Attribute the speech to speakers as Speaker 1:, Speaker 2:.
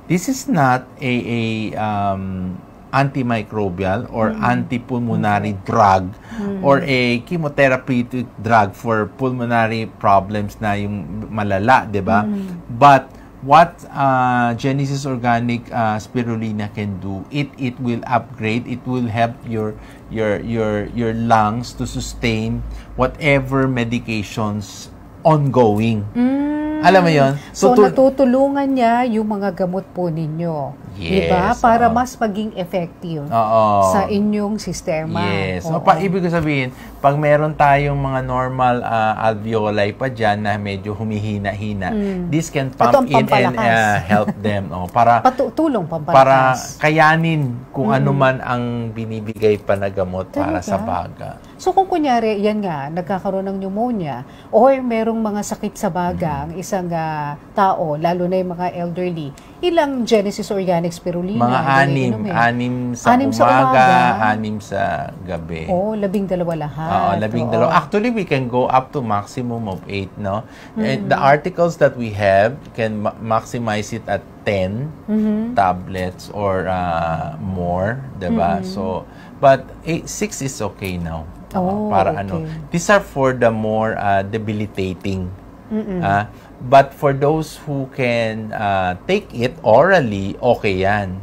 Speaker 1: This is not antimicrobial or antipulmonary drug or a chemotherapeutic drug for pulmonary problems na yung malala, 'di ba? But what Genesis Organic Spirulina can do, it will upgrade, it will help your lungs to sustain whatever medications ongoing. Alam mo yon?
Speaker 2: So natutulungan niya yung mga gamot po ninyo.
Speaker 1: Yes.
Speaker 2: Diba? Para mas maging effective sa inyong sistema.
Speaker 1: Yes. So, ibig ko sabihin, pag meron tayong mga normal alveoli pa dyan na medyo humihina-hina, this can pump in and help them. Para
Speaker 2: tulong pampalakas.
Speaker 1: Para kayanin kung ano man ang binibigay pa na gamot para sa baga.
Speaker 2: So kung kunyari, yan nga, nagkakaroon ng pneumonia or merong mga sakit sa baga ang isang tao, lalo na yung mga elderly, ilang Genesis Organic Spirulina?
Speaker 1: Mga anim sa umaga, 6 sa gabi.
Speaker 2: 12 lahat.
Speaker 1: 12. Actually, we can go up to maximum of 8, no? And the articles that we have can maximize it at 10 tablets or more, diba? So, but 6 is okay now. Para okay. These are for the more debilitating. But for those who can take it orally, okay yan.